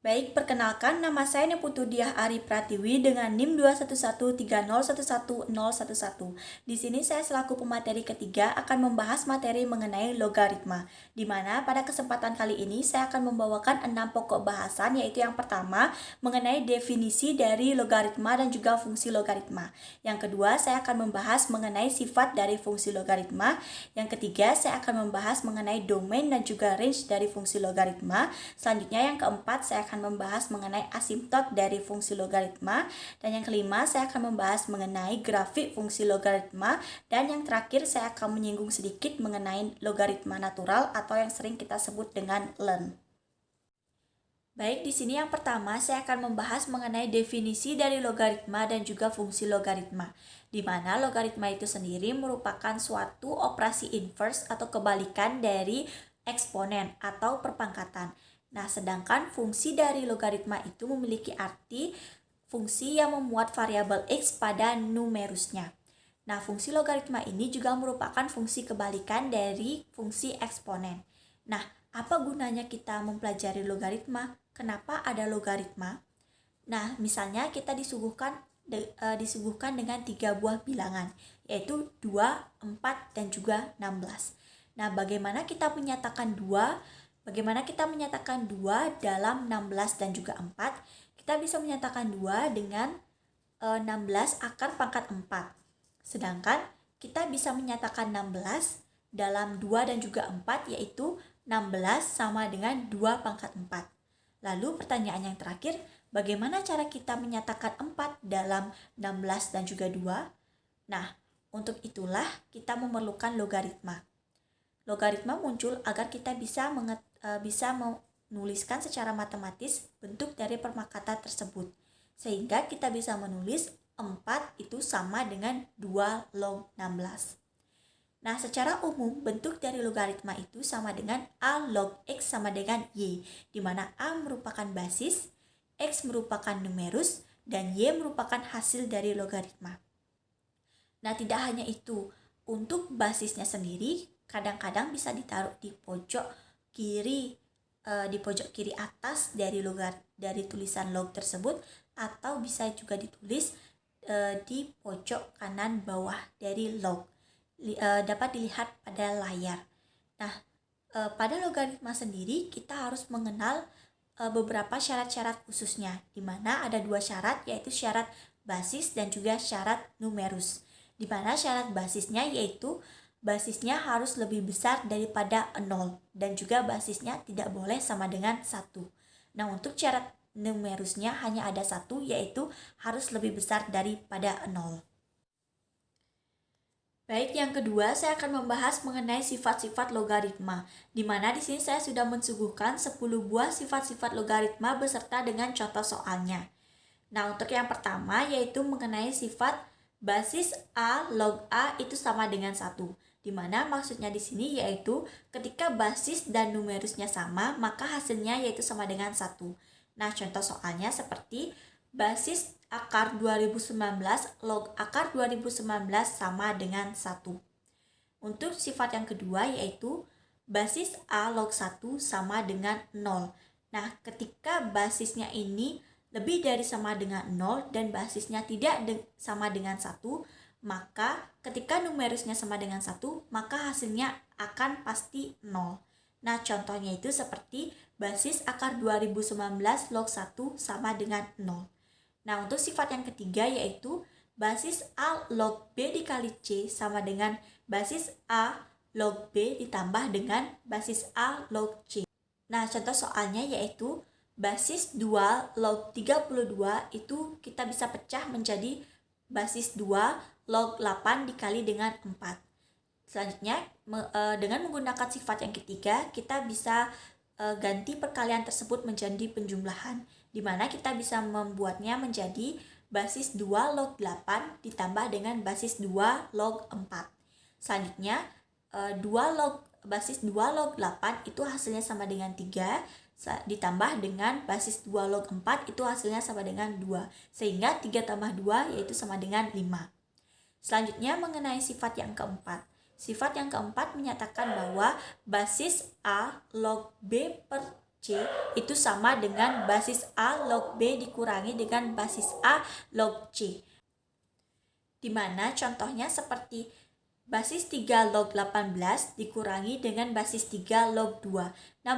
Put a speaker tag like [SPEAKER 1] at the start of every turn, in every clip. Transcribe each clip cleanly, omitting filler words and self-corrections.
[SPEAKER 1] Baik, perkenalkan nama saya Neputudiah Ari Pratiwi dengan NIM 21130111011. Di sini saya selaku pemateri ketiga akan membahas materi mengenai logaritma, di mana pada kesempatan kali ini saya akan membawakan 6 pokok bahasan, yaitu yang pertama mengenai definisi dari logaritma dan juga fungsi logaritma. Yang kedua, saya akan membahas mengenai sifat dari fungsi logaritma. Yang ketiga, saya akan membahas mengenai domain dan juga range dari fungsi logaritma. Selanjutnya yang keempat, saya akan membahas mengenai asimptot dari fungsi logaritma, dan yang kelima saya akan membahas mengenai grafik fungsi logaritma, dan yang terakhir saya akan menyinggung sedikit mengenai logaritma natural atau yang sering kita sebut dengan ln. Baik, di sini yang pertama saya akan membahas mengenai definisi dari logaritma dan juga fungsi logaritma, di mana logaritma itu sendiri merupakan suatu operasi inverse atau kebalikan dari eksponen atau perpangkatan. Nah, sedangkan fungsi dari logaritma itu memiliki arti fungsi yang memuat variabel x pada numerusnya. Nah, fungsi logaritma ini juga merupakan fungsi kebalikan dari fungsi eksponen. Nah, apa gunanya kita mempelajari logaritma? Kenapa ada logaritma? Nah, misalnya kita disuguhkan dengan 3 buah bilangan, yaitu 2, 4, dan juga 16. Nah, bagaimana kita menyatakan 2 dalam 16 dan juga 4? Kita bisa menyatakan 2 dengan 16 akar pangkat 4. Sedangkan kita bisa menyatakan 16 dalam 2 dan juga 4, yaitu 16 sama dengan 2 pangkat 4. Lalu pertanyaan yang terakhir, bagaimana cara kita menyatakan 4 dalam 16 dan juga 2? Nah, untuk itulah kita memerlukan logaritma. Logaritma muncul agar kita bisa menuliskan secara matematis bentuk dari perpangkatan tersebut. Sehingga kita bisa menulis 4 itu sama dengan 2 log 16. Nah, secara umum bentuk dari logaritma itu sama dengan A log X sama dengan Y, di mana A merupakan basis, X merupakan numerus, dan Y merupakan hasil dari logaritma. Nah, tidak hanya itu, untuk basisnya sendiri kadang-kadang bisa ditaruh di pojok kiri atas dari tulisan log tersebut, atau bisa juga ditulis di pojok kanan bawah dari log. Dapat dilihat pada layar. Nah, pada logaritma sendiri kita harus mengenal beberapa syarat-syarat khususnya, di mana ada 2 syarat, yaitu syarat basis dan juga syarat numerus. Di mana syarat basisnya yaitu basisnya harus lebih besar daripada 0, dan juga basisnya tidak boleh sama dengan 1. Nah, untuk syarat numerusnya hanya ada 1, yaitu harus lebih besar daripada 0. Baik, yang kedua saya akan membahas mengenai sifat-sifat logaritma, di mana di sini saya sudah mensuguhkan 10 buah sifat-sifat logaritma beserta dengan contoh soalnya. Nah, untuk yang pertama yaitu mengenai sifat basis A log A itu sama dengan 1. Di mana maksudnya di sini yaitu ketika basis dan numerusnya sama, maka hasilnya yaitu sama dengan 1. Nah, contoh soalnya seperti basis akar 2019 log akar 2019 sama dengan 1. Untuk sifat yang kedua yaitu basis A log 1 sama dengan 0. Nah, ketika basisnya ini lebih dari sama dengan 0 dan basisnya tidak sama dengan 1, maka ketika numerusnya sama dengan 1, maka hasilnya akan pasti 0. Nah, contohnya itu seperti basis akar 2019 log 1 sama dengan 0. Nah, untuk sifat yang ketiga yaitu basis A log B dikali C sama dengan basis A log B ditambah dengan basis A log C. Nah, contoh soalnya yaitu basis 2 log 32 itu kita bisa pecah menjadi basis 2 log 8 dikali dengan 4. Selanjutnya, dengan menggunakan sifat yang ketiga, kita bisa ganti perkalian tersebut menjadi penjumlahan, di mana kita bisa membuatnya menjadi basis 2 log 8 ditambah dengan basis 2 log 4. Selanjutnya, basis 2 log 8 itu hasilnya sama dengan 3, ditambah dengan basis 2 log 4 itu hasilnya sama dengan 2, sehingga 3 tambah 2 yaitu sama dengan 5. Selanjutnya mengenai sifat yang keempat. Sifat yang keempat menyatakan bahwa basis A log B per C itu sama dengan basis A log B dikurangi dengan basis A log C. Dimana contohnya seperti basis 3 log 18 dikurangi dengan basis 3 log 2. Nah,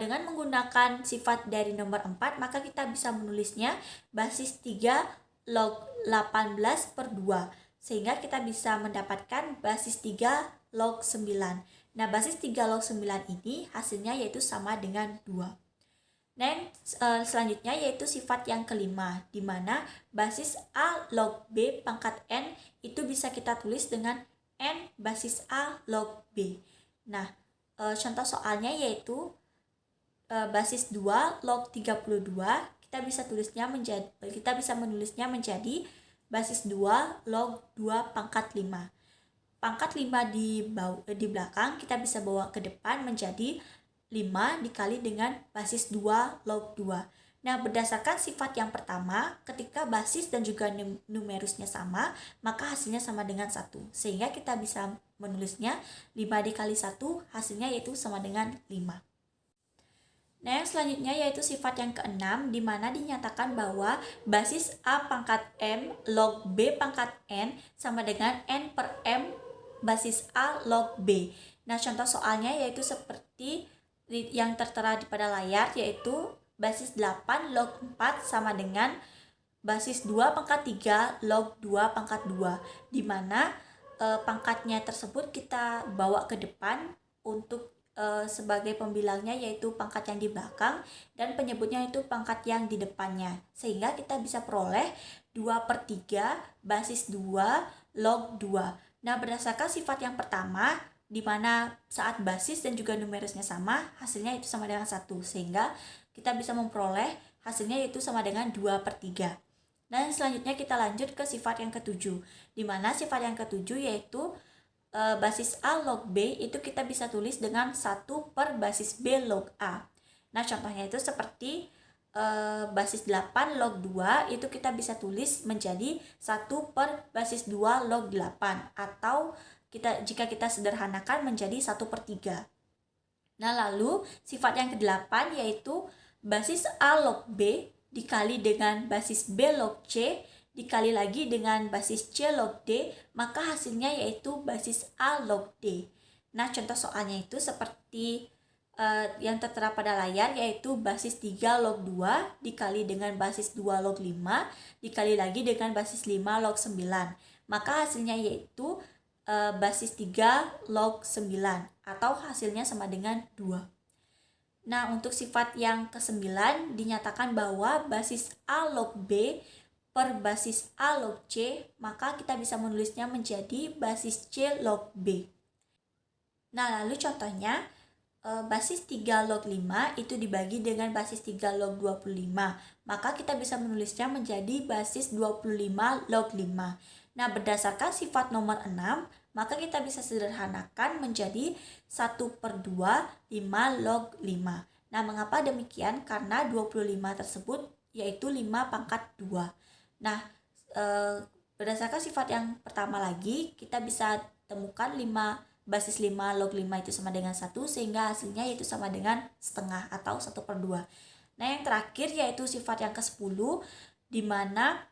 [SPEAKER 1] dengan menggunakan sifat dari nomor 4, maka kita bisa menulisnya basis 3 log 18 per 2. Sehingga kita bisa mendapatkan basis 3 log 9. Nah, basis 3 log 9 ini hasilnya yaitu sama dengan 2. Nah, selanjutnya yaitu sifat yang kelima, di mana basis A log B pangkat N itu bisa kita tulis dengan N basis A log B. Nah, contoh soalnya yaitu basis 2 log 32, kita bisa menulisnya menjadi basis 2 log 2 pangkat 5. Pangkat 5 di belakang kita bisa bawa ke depan menjadi 5 dikali dengan basis 2 log 2. Nah, berdasarkan sifat yang pertama, ketika basis dan juga numerusnya sama, maka hasilnya sama dengan 1. Sehingga kita bisa menulisnya 5 dikali 1, hasilnya yaitu sama dengan 5. Nah, yang selanjutnya yaitu sifat yang keenam, di mana dinyatakan bahwa basis A pangkat M log B pangkat N sama dengan N per M basis A log B. Nah, contoh soalnya yaitu seperti yang tertera pada layar, yaitu basis 8 log 4 sama dengan basis 2 pangkat 3 log 2 pangkat 2, di mana pangkatnya tersebut kita bawa ke depan untuk sebagai pembilangnya yaitu pangkat yang di belakang dan penyebutnya itu pangkat yang di depannya, sehingga kita bisa peroleh 2 per 3 basis 2 log 2. Nah, berdasarkan sifat yang pertama, di mana saat basis dan juga numerusnya sama, hasilnya itu sama dengan 1, sehingga kita bisa memperoleh hasilnya yaitu sama dengan 2 per 3. Dan selanjutnya kita lanjut ke sifat yang ketujuh, di mana sifat yang ketujuh yaitu basis A log B itu kita bisa tulis dengan 1 per basis B log A. Nah, contohnya itu seperti basis 8 log 2 itu kita bisa tulis menjadi 1 per basis 2 log 8, atau jika kita sederhanakan menjadi 1 per 3. Nah, lalu sifat yang ke-8 yaitu basis A log B dikali dengan basis B log C dikali lagi dengan basis C log D, maka hasilnya yaitu basis A log D. Nah, contoh soalnya itu seperti yang tertera pada layar, yaitu basis 3 log 2 dikali dengan basis 2 log 5 dikali lagi dengan basis 5 log 9. Maka hasilnya yaitu basis 3 log 9, atau hasilnya sama dengan 2. Nah, untuk sifat yang ke-9 dinyatakan bahwa basis A log B per basis A log C, maka kita bisa menulisnya menjadi basis C log B. Nah, lalu contohnya basis 3 log 5 itu dibagi dengan basis 3 log 25, maka kita bisa menulisnya menjadi basis 25 log 5. Nah, berdasarkan sifat nomor 6, maka kita bisa sederhanakan menjadi 1 per 2, 5 log 5. Nah, mengapa demikian? Karena 25 tersebut yaitu 5 pangkat 2. Nah, berdasarkan sifat yang pertama lagi, kita bisa temukan basis 5 log 5 itu sama dengan 1, sehingga hasilnya yaitu sama dengan setengah atau 1 per 2. Nah, yang terakhir yaitu sifat yang ke-10, di mana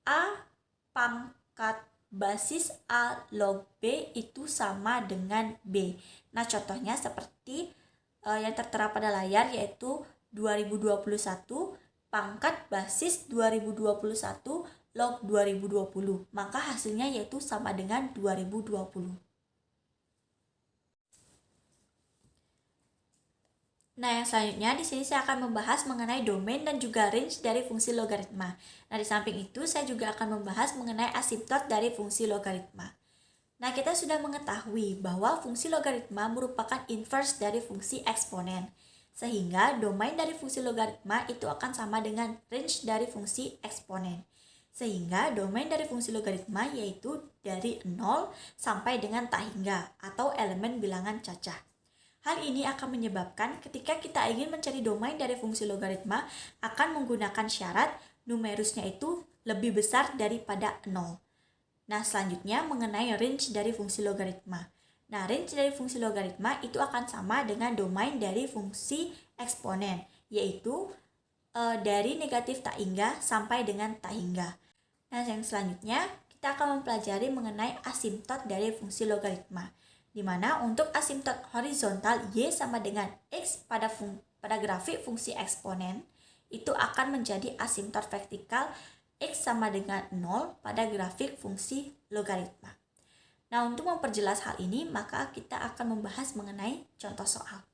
[SPEAKER 1] A pangkat basis A log B itu sama dengan B. Nah, contohnya seperti yang tertera pada layar, yaitu 2021 pangkat basis 2021 log 2020. Maka hasilnya yaitu sama dengan 2020. Nah, yang selanjutnya di sini saya akan membahas mengenai domain dan juga range dari fungsi logaritma. Nah, di samping itu saya juga akan membahas mengenai asimptot dari fungsi logaritma. Nah, kita sudah mengetahui bahwa fungsi logaritma merupakan inverse dari fungsi eksponen. Sehingga domain dari fungsi logaritma itu akan sama dengan range dari fungsi eksponen. Sehingga domain dari fungsi logaritma yaitu dari 0 sampai dengan tak hingga atau elemen bilangan cacah. Hal ini akan menyebabkan ketika kita ingin mencari domain dari fungsi logaritma akan menggunakan syarat numerusnya itu lebih besar daripada 0. Nah, selanjutnya mengenai range dari fungsi logaritma. Nah, range dari fungsi logaritma itu akan sama dengan domain dari fungsi eksponen, yaitu dari negatif tak hingga sampai dengan tak hingga. Nah, yang selanjutnya kita akan mempelajari mengenai asimtot dari fungsi logaritma, di mana untuk asimtot horizontal y sama dengan x pada grafik fungsi eksponen itu akan menjadi asimtot vertikal x sama dengan 0 pada grafik fungsi logaritma. Nah, untuk memperjelas hal ini, maka kita akan membahas mengenai contoh soal.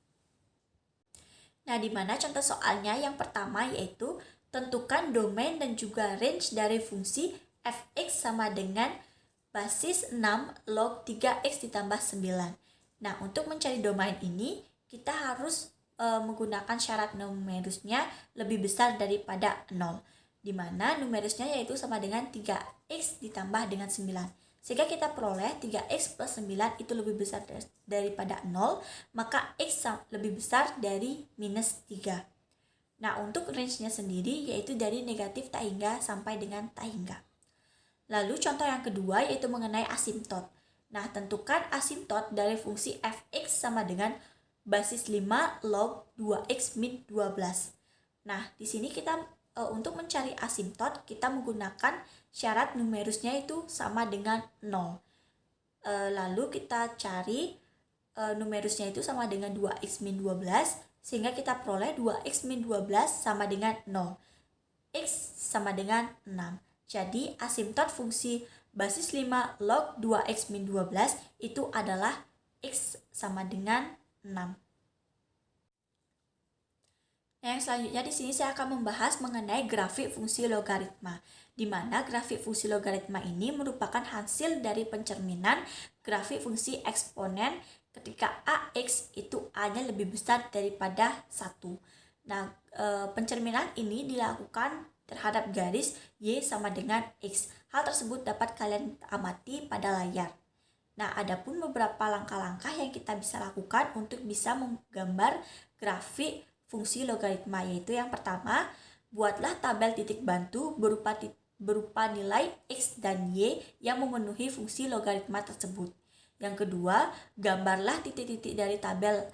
[SPEAKER 1] Nah, di mana contoh soalnya yang pertama yaitu tentukan domain dan juga range dari fungsi f(x) sama dengan basis 6 log 3x ditambah 9. Nah, untuk mencari domain ini, kita harus menggunakan syarat numerusnya lebih besar daripada 0, di mana numerusnya yaitu sama dengan 3x ditambah dengan 9. Sehingga kita peroleh 3x plus 9 itu lebih besar daripada 0, maka x lebih besar dari minus 3. Nah, untuk range-nya sendiri yaitu dari negatif tak hingga sampai dengan tak hingga. Lalu contoh yang kedua yaitu mengenai asimtot. Nah, tentukan asimtot dari fungsi f(x) sama dengan basis 5 log 2x min 12. Nah, di sini kita untuk mencari asimtot kita menggunakan syarat numerusnya itu sama dengan 0. Lalu kita cari numerusnya itu sama dengan 2x min 12, sehingga kita peroleh 2x min 12 sama dengan 0. X sama dengan 6. Jadi asimtot fungsi basis 5 log 2x min 12 itu adalah x sama dengan 6. Yang selanjutnya di sini saya akan membahas mengenai grafik fungsi logaritma, di mana grafik fungsi logaritma ini merupakan hasil dari pencerminan grafik fungsi eksponen ketika AX itu A-nya lebih besar daripada 1. Nah, pencerminan ini dilakukan terhadap garis Y sama dengan X. Hal tersebut dapat kalian amati pada layar. Nah, adapun beberapa langkah-langkah yang kita bisa lakukan untuk bisa menggambar grafik fungsi logaritma, yaitu yang pertama, buatlah tabel titik bantu berupa nilai X dan Y yang memenuhi fungsi logaritma tersebut. Yang kedua, gambarlah titik-titik dari tabel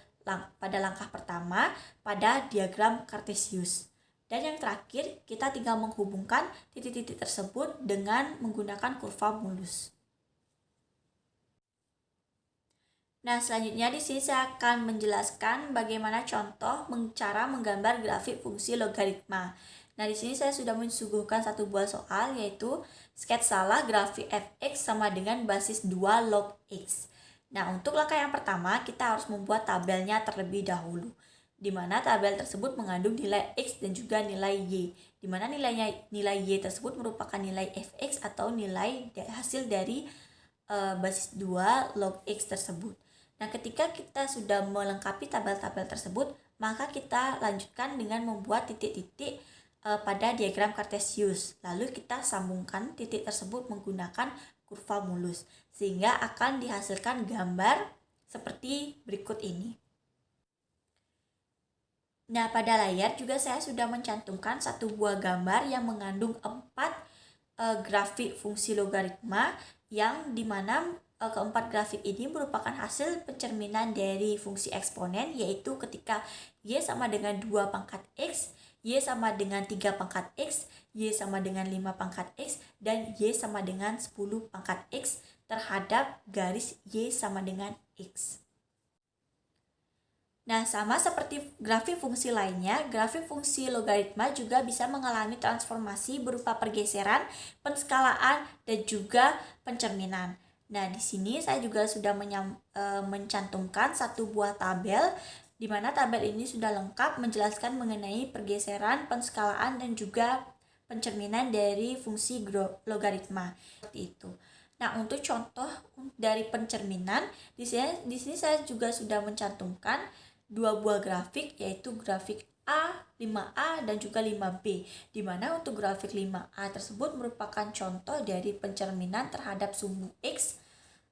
[SPEAKER 1] pada langkah pertama pada diagram Cartesius. Dan yang terakhir, kita tinggal menghubungkan titik-titik tersebut dengan menggunakan kurva mulus. Nah, selanjutnya di sini saya akan menjelaskan bagaimana contoh cara menggambar grafik fungsi logaritma. Nah, di sini saya sudah mensuguhkan satu buah soal, yaitu sketsalah grafik f(x) sama dengan basis 2 log x. Nah, untuk langkah yang pertama, kita harus membuat tabelnya terlebih dahulu, di mana tabel tersebut mengandung nilai x dan juga nilai y, di mana nilai y tersebut merupakan nilai f(x) atau nilai hasil dari basis 2 log x tersebut. Nah, ketika kita sudah melengkapi tabel-tabel tersebut, maka kita lanjutkan dengan membuat titik-titik pada diagram Cartesius. Lalu kita sambungkan titik tersebut menggunakan kurva mulus, sehingga akan dihasilkan gambar seperti berikut ini. Nah, pada layar juga saya sudah mencantumkan satu buah gambar yang mengandung 4 grafik fungsi logaritma, yang dimana keempat grafik ini merupakan hasil pencerminan dari fungsi eksponen, yaitu ketika Y sama dengan 2 pangkat X, Y sama dengan 3 pangkat X, Y sama dengan 5 pangkat X, dan Y sama dengan 10 pangkat X terhadap garis Y sama dengan X. Nah, sama seperti grafik fungsi lainnya, grafik fungsi logaritma juga bisa mengalami transformasi berupa pergeseran, penskalaan, dan juga pencerminan. Nah, di sini saya juga sudah mencantumkan satu buah tabel, di mana tabel ini sudah lengkap menjelaskan mengenai pergeseran, penskalaan, dan juga pencerminan dari fungsi logaritma. Seperti itu. Nah, untuk contoh dari pencerminan, di sini saya juga sudah mencantumkan dua buah grafik, yaitu grafik A, 5A, dan juga 5B, di mana untuk grafik 5A tersebut merupakan contoh dari pencerminan terhadap sumbu X,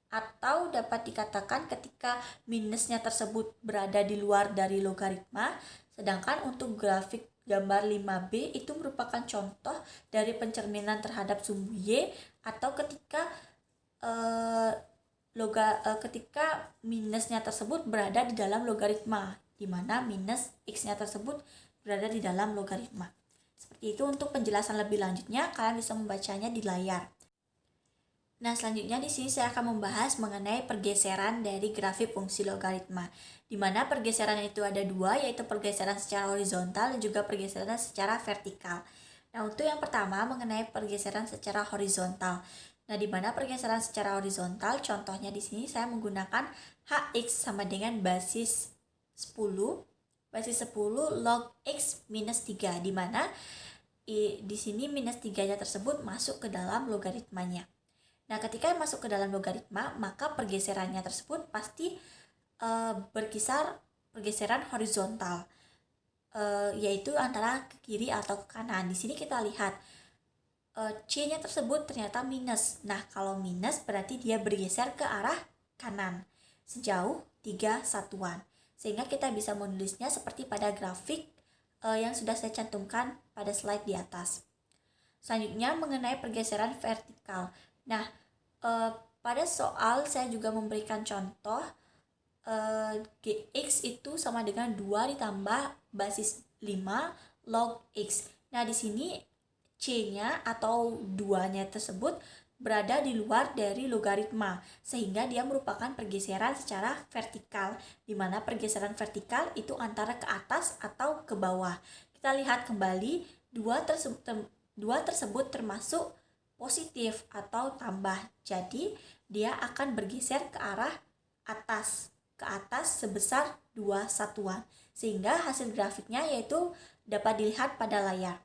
[SPEAKER 1] atau dapat dikatakan ketika minusnya tersebut berada di luar dari logaritma. Sedangkan untuk grafik gambar 5B itu merupakan contoh dari pencerminan terhadap sumbu Y, atau ketika ketika minusnya tersebut berada di dalam logaritma. di mana minus X-nya tersebut berada di dalam logaritma. Seperti itu. Untuk penjelasan lebih lanjutnya, kalian bisa membacanya di layar. Nah, selanjutnya di sini saya akan membahas mengenai pergeseran dari grafik fungsi logaritma, di mana pergeseran itu ada dua, yaitu pergeseran secara horizontal dan juga pergeseran secara vertikal. Nah, untuk yang pertama mengenai pergeseran secara horizontal. Nah, di mana pergeseran secara horizontal, contohnya di sini saya menggunakan Hx sama dengan basis 10 log X minus 3, di mana di sini minus 3-nya tersebut masuk ke dalam logaritmanya. Nah, ketika masuk ke dalam logaritma, maka pergeserannya tersebut pasti berkisar pergeseran horizontal, yaitu antara ke kiri atau ke kanan. Di sini kita lihat C-nya tersebut ternyata minus. Nah, kalau minus berarti dia bergeser ke arah kanan sejauh 3 satuan. Sehingga kita bisa menulisnya seperti pada grafik yang sudah saya cantumkan pada slide di atas. Selanjutnya mengenai pergeseran vertikal. Nah, pada soal saya juga memberikan contoh Gx itu sama dengan 2 ditambah basis 5 log X. Nah, di sini C-nya atau 2-nya tersebut berada di luar dari logaritma, sehingga dia merupakan pergeseran secara vertikal, di mana pergeseran vertikal itu antara ke atas atau ke bawah. Kita lihat kembali, 2 tersebut termasuk positif atau tambah. Jadi, dia akan bergeser ke arah atas sebesar 2 satuan. Sehingga hasil grafiknya yaitu dapat dilihat pada layar.